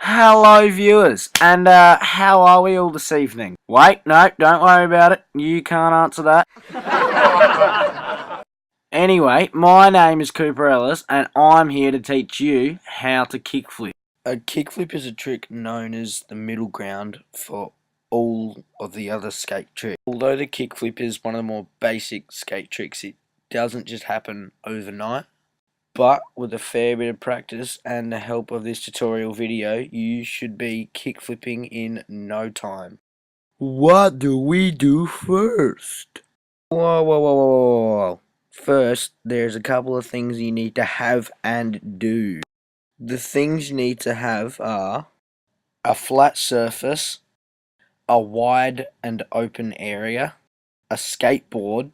Hello viewers, and how are we all this evening? Wait, no, don't worry about it, you can't answer that. Anyway, my name is Cooper Ellis, and I'm here to teach you how to kickflip. A kickflip is a trick known as the middle ground for all of the other skate tricks. Although the kickflip is one of the more basic skate tricks, it doesn't just happen overnight. But with a fair bit of practice and the help of this tutorial video, you should be kickflipping in no time. What do we do first? Whoa. First, there's a couple of things you need to have and do. The things you need to have are a flat surface, a wide and open area, a skateboard,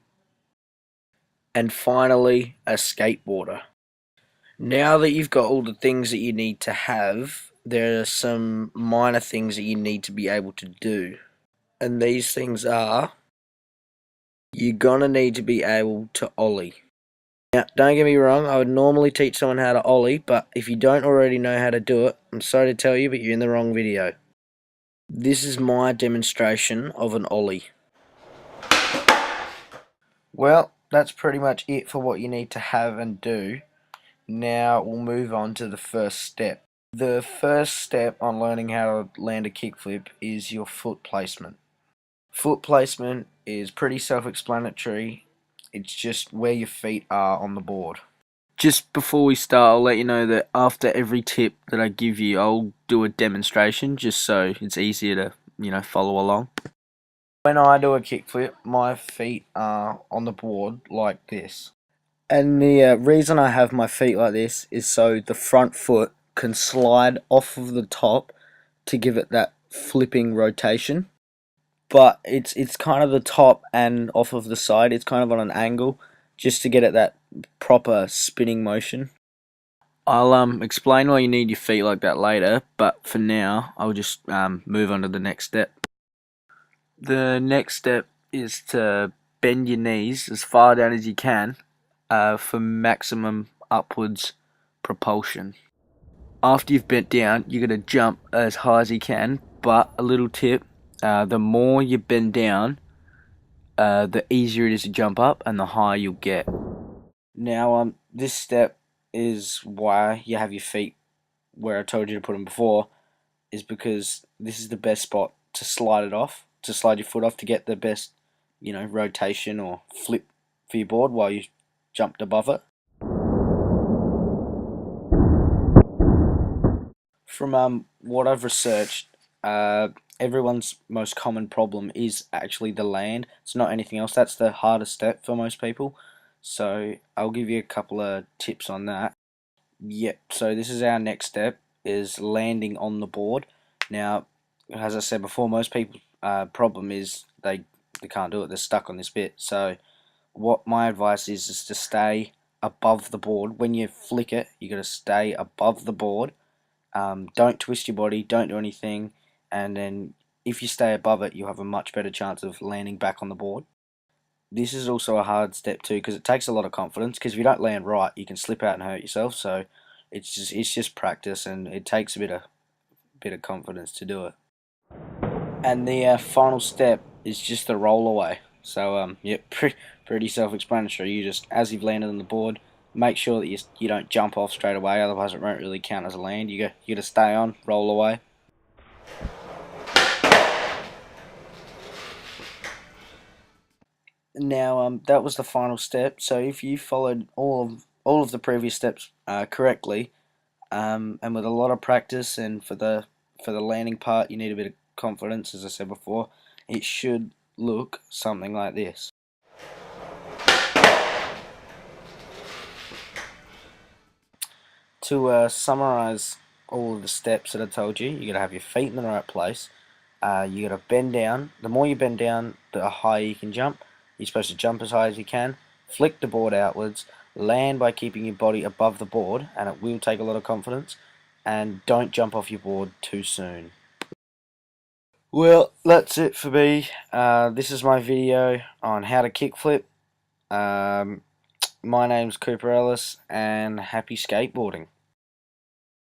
and finally a skateboarder. Now that you've got all the things that you need to have, there are some minor things that you need to be able to do. And these things are, you're gonna need to be able to ollie. Now, don't get me wrong, I would normally teach someone how to ollie, but if you don't already know how to do it, I'm sorry to tell you, but you're in the wrong video. This is my demonstration of an ollie. Well, that's pretty much it for what you need to have and do. Now we'll move on to the first step. The first step on learning how to land a kickflip is your foot placement. Foot placement is pretty self-explanatory. It's just where your feet are on the board. Just before we start, I'll let you know that after every tip that I give you, I'll do a demonstration just so it's easier to, follow along. When I do a kickflip, my feet are on the board like this. And the reason I have my feet like this is so the front foot can slide off of the top to give it that flipping rotation. But it's kind of the top and off of the side. It's kind of on an angle just to get it that proper spinning motion. I'll explain why you need your feet like that later, but for now I'll just move on to the next step. The next step is to bend your knees as far down as you can for maximum upwards propulsion. After you've bent down, you're going to jump as high as you can, but a little tip, the more you bend down, the easier it is to jump up and the higher you'll get. Now, this step is why you have your feet where I told you to put them before, is because this is the best spot to slide it off, to slide your foot off to get the best, rotation or flip for your board while you jumped above it. From what I've researched, everyone's most common problem is actually the land. It's not anything else. That's the hardest step for most people. So I'll give you a couple of tips on that. Yep, so this is our next step, is landing on the board. Now, as I said before, most people's problem is they can't do it. They're stuck on this bit. So what my advice is to stay above the board. When you flick it, you got to stay above the board. Don't twist your body, don't do anything, and then if you stay above it, you'll have a much better chance of landing back on the board. This is also a hard step too, because it takes a lot of confidence, because if you don't land right, you can slip out and hurt yourself. So it's just practice, and it takes a bit of confidence to do it. And the final step is just the roll away. So pretty self-explanatory. You just, as you've landed on the board, make sure that you don't jump off straight away, otherwise it won't really count as a land. You got to stay on, roll away. Now that was the final step. So if you followed all of the previous steps correctly, and with a lot of practice, and for the landing part you need a bit of confidence, as I said before, it should look something like this. To summarize all of the steps that I told you, you got to have your feet in the right place. You got to bend down. The more you bend down, the higher you can jump. You're supposed to jump as high as you can. Flick the board outwards. Land by keeping your body above the board, and it will take a lot of confidence. And don't jump off your board too soon. Well, that's it for me. This is my video on how to kickflip. My name's Cooper Ellis, and happy skateboarding.